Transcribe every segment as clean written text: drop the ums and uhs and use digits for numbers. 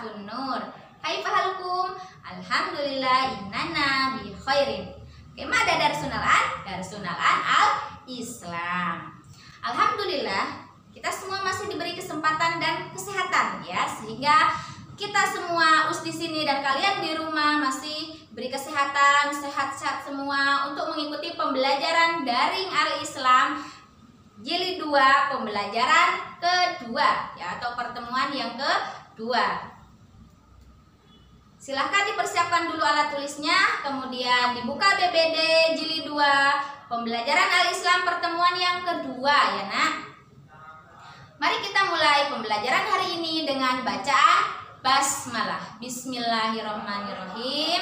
akhun Nur. Kaifa halukum? Alhamdulillah innana bi khairin. Oke, mada darsunalan al-Islam. Alhamdulillah kita semua masih diberi kesempatan dan kesehatan ya, sehingga kita semua di sini dan kalian di rumah masih beri kesehatan, sehat-sehat semua untuk mengikuti pembelajaran daring al-Islam jilid 2, pembelajaran kedua ya, atau pertemuan yang kedua. Silahkan dipersiapkan dulu alat tulisnya, kemudian dibuka BBD jilid 2, pembelajaran al-Islam pertemuan yang kedua ya nak. Mari kita mulai pembelajaran hari ini dengan bacaan basmalah. Bismillahirrahmanirrahim.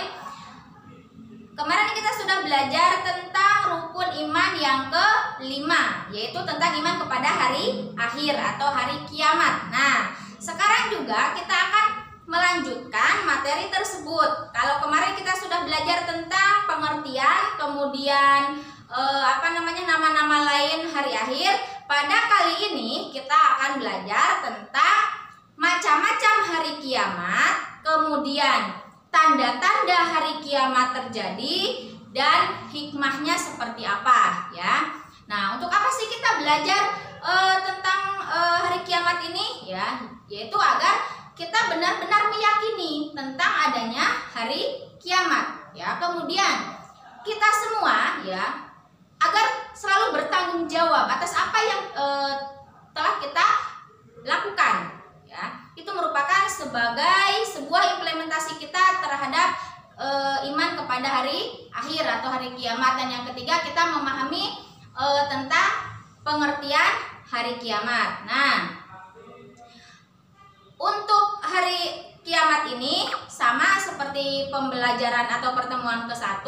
Kemarin kita sudah belajar tentang rukun iman yang ke-5, yaitu tentang iman kepada hari akhir atau hari kiamat. Nah, sekarang juga kita akan melanjutkan materi tersebut. Kalau kemarin kita sudah belajar tentang pengertian, kemudian nama-nama lain hari akhir, pada kali ini kita akan belajar tentang macam-macam hari kiamat, kemudian tanda-tanda hari kiamat terjadi dan hikmahnya seperti apa ya. Nah, untuk apa sih kita belajar tentang hari kiamat ini ya? Yaitu agar kita benar-benar meyakini tentang adanya hari kiamat ya. Kemudian kita semua ya agar selalu bertanggung jawab atas apa yang telah kita lakukan ya. Itu merupakan sebagai sebuah implementasi kita terhadap iman kepada hari akhir atau hari kiamat. Dan yang ketiga, kita memahami tentang pengertian hari kiamat. Nah, untuk hari kiamat ini sama seperti pembelajaran atau pertemuan ke-1,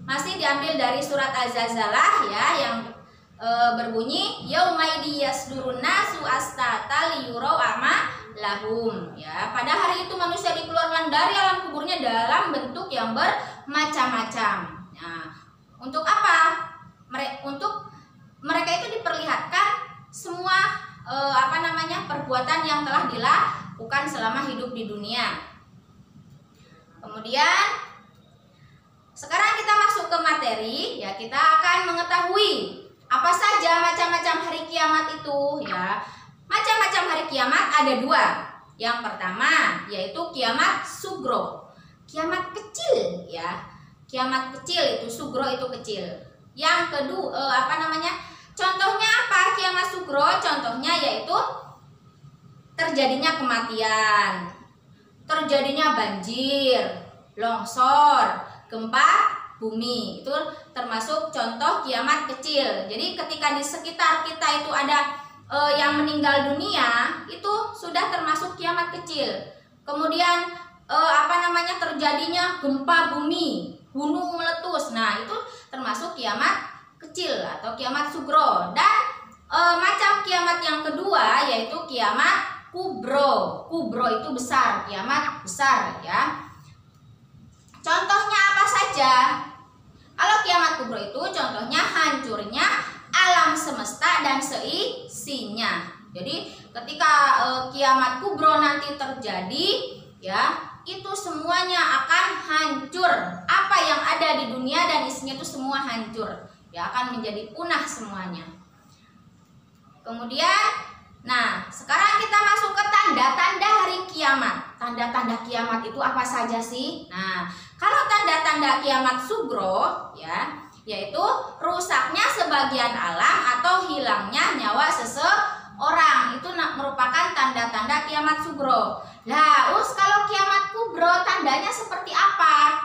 masih diambil dari surat Az-Zalzalah ya, yang berbunyi yaumaidi yasdurun nasu astata liyurau lahum ya. Pada hari itu manusia dikeluarkan dari alam kuburnya dalam bentuk yang bermacam-macam. Nah, untuk apa? Untuk mereka itu diperlihatkan semua perbuatan yang telah dilakukan selama hidup di dunia. Kemudian sekarang kita masuk ke materi ya, kita akan mengetahui apa saja macam-macam hari kiamat itu ya. Macam-macam hari kiamat ada 2. Yang pertama yaitu kiamat sugro, kiamat kecil ya. Kiamat kecil itu sugro itu kecil. Yang kedua contohnya apa kiamat sugro? Contohnya yaitu terjadinya kematian, terjadinya banjir, longsor, gempa bumi. Itu termasuk contoh kiamat kecil. Jadi ketika di sekitar kita itu ada yang meninggal dunia, itu sudah termasuk kiamat kecil. Kemudian terjadinya gempa bumi, gunung meletus. Nah, itu termasuk kiamat kecil atau kiamat sugro. Dan macam kiamat yang kedua yaitu kiamat kubro. Kubro itu besar, kiamat besar ya. Contohnya apa saja? Kalau kiamat kubro itu contohnya hancurnya alam semesta dan seisinya. Jadi ketika kiamat kubro nanti terjadi ya, itu semuanya akan hancur. Apa yang ada di dunia dan isinya itu semua hancur ya, akan menjadi punah semuanya. Kemudian sekarang kita masuk ke tanda-tanda hari kiamat. Tanda-tanda kiamat itu apa saja sih? Nah, kalau tanda-tanda kiamat sugro ya, yaitu rusaknya sebagian alam atau hilangnya nyawa seseorang, itu merupakan tanda-tanda kiamat sugro. Lah, kalau kiamat kubro tandanya seperti apa?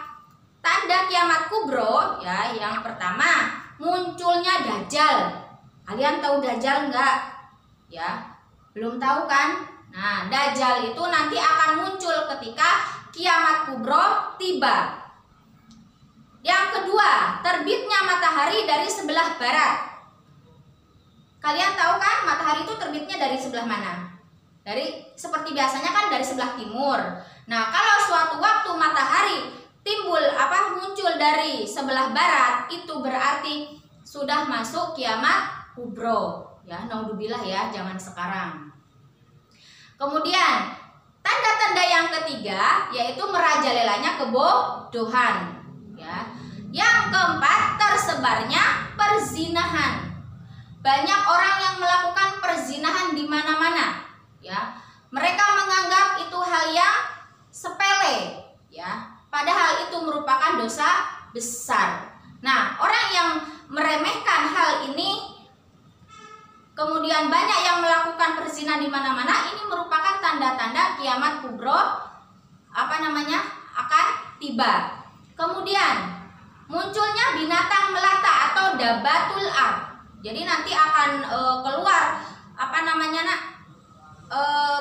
Tanda kiamat kubro ya, yang pertama munculnya Dajjal. Kalian tahu Dajjal enggak? Ya, belum tahu kan? Nah, Dajjal itu nanti akan muncul ketika kiamat kubro tiba. Yang kedua, terbitnya matahari dari sebelah barat. Kalian tahu kan matahari itu terbitnya dari sebelah mana? Seperti biasanya kan dari sebelah timur. Nah, kalau suatu waktu matahari muncul dari sebelah barat, itu berarti sudah masuk kiamat kubro. Ya, naudzubillah ya, jangan sekarang. Kemudian Tanda-tanda yang ketiga yaitu merajalelanya kebodohan, ya. Yang keempat, tersebarnya perzinahan. Banyak orang yang melakukan perzinahan di mana-mana, ya. Mereka menganggap itu hal yang sepele, ya. Padahal itu merupakan dosa besar. Nah, orang yang meremehkan hal ini, kemudian banyak yang melakukan perzinahan di mana-mana, ini merupakan tanda-tanda kiamat kubro akan tiba. Kemudian munculnya binatang melata atau dabatul ard. Jadi nanti akan keluar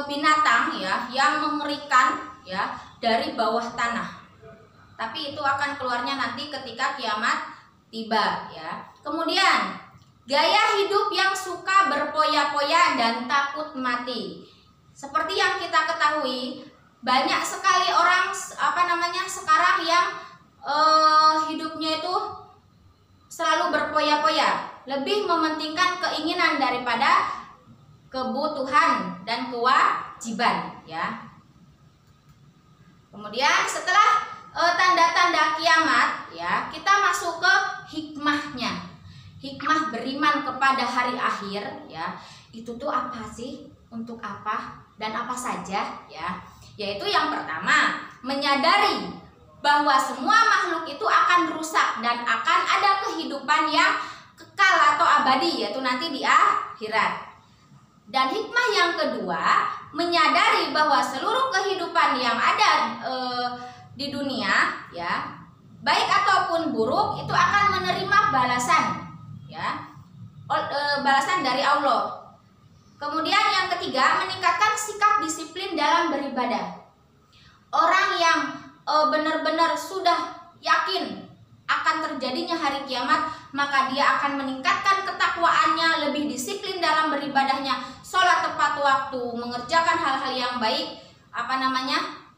binatang, ya, yang mengerikan, ya, dari bawah tanah. Tapi itu akan keluarnya nanti ketika kiamat tiba, ya. Kemudian gaya hidup yang suka berpoya-poya dan takut mati. Seperti yang kita ketahui, banyak sekali orang sekarang yang hidupnya itu selalu berpoya-poya, lebih mementingkan keinginan daripada kebutuhan dan kewajiban, ya. Kemudian setelah tanda-tanda kiamat, ya, kita masuk ke hikmahnya. Hikmah beriman kepada hari akhir, ya, itu tuh apa sih, untuk apa dan apa saja, ya. Yaitu yang pertama, menyadari bahwa semua makhluk itu akan rusak dan akan ada kehidupan yang kekal atau abadi, yaitu nanti di akhirat. Dan hikmah yang kedua, menyadari bahwa seluruh kehidupan yang ada di dunia, ya, baik ataupun buruk, itu akan menerima balasan, ya, balasan dari Allah. Kemudian yang ketiga, meningkatkan sikap disiplin dalam beribadah. Orang yang benar-benar sudah yakin akan terjadinya hari kiamat, maka dia akan meningkatkan ketakwaannya, lebih disiplin dalam beribadahnya, sholat tepat waktu, mengerjakan hal-hal yang baik,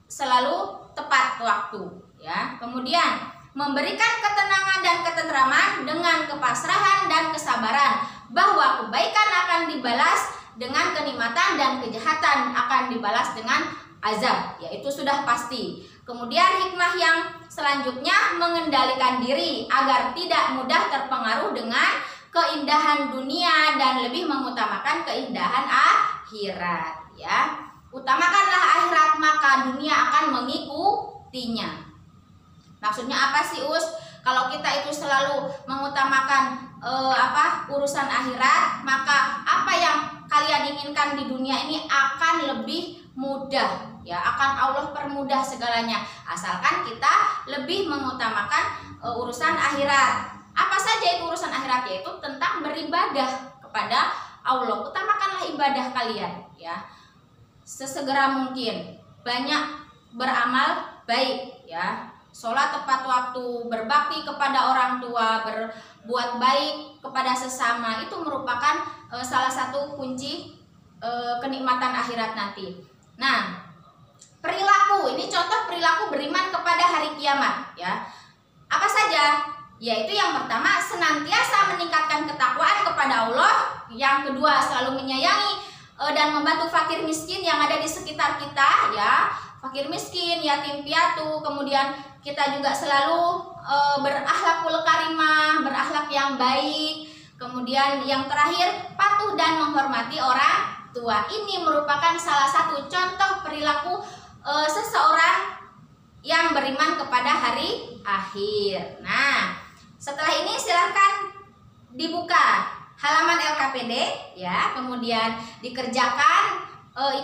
selalu tepat waktu, ya. Kemudian memberikan ketenangan dan ketentraman dengan kepasrahan dan kesabaran bahwa kebaikan akan dibalas dengan kenikmatan dan kejahatan akan dibalas dengan azab, yaitu sudah pasti. Kemudian hikmah yang selanjutnya, mengendalikan diri agar tidak mudah terpengaruh dengan keindahan dunia dan lebih mengutamakan keindahan akhirat, ya. Utamakanlah akhirat, maka dunia akan mengikutinya. Maksudnya apa sih, Us? Kalau kita itu selalu mengutamakan urusan akhirat, maka apa yang kalian inginkan di dunia ini akan lebih mudah, ya, akan Allah permudah segalanya, asalkan kita lebih mengutamakan urusan akhirat. Apa saja itu urusan akhirat? Yaitu tentang beribadah kepada Allah. Utamakanlah ibadah kalian, ya, sesegera mungkin, banyak beramal baik, ya, sholat tepat waktu, berbakti kepada orang tua, berbuat baik kepada sesama, itu merupakan salah satu kunci kenikmatan akhirat nanti. Nah, perilaku, ini contoh perilaku beriman kepada hari kiamat, ya. Apa saja? Yaitu yang pertama, senantiasa meningkatkan ketakwaan kepada Allah. Yang kedua, selalu menyayangi dan membantu fakir miskin yang ada di sekitar kita, ya, fakir miskin, yatim piatu. Kemudian kita juga selalu berakhlakul karimah, berakhlak yang baik. Kemudian yang terakhir, patuh dan menghormati orang tua. Ini merupakan salah satu contoh perilaku seseorang yang beriman kepada hari akhir. Nah, setelah ini silahkan dibuka halaman LKPD, ya, kemudian dikerjakan,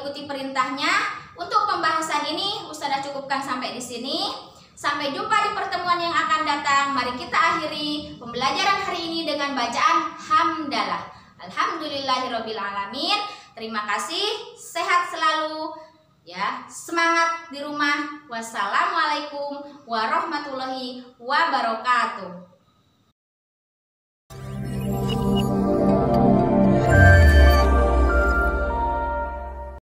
ikuti perintahnya. Untuk pembahasan ini Ustazah cukupkan sampai di sini. Sampai jumpa di pertemuan yang akan datang. Mari kita akhiri pembelajaran hari ini dengan bacaan hamdalah. Alhamdulillahirobbilalamin. Terima kasih, sehat selalu, ya, semangat di rumah. Wassalamualaikum warahmatullahi wabarakatuh.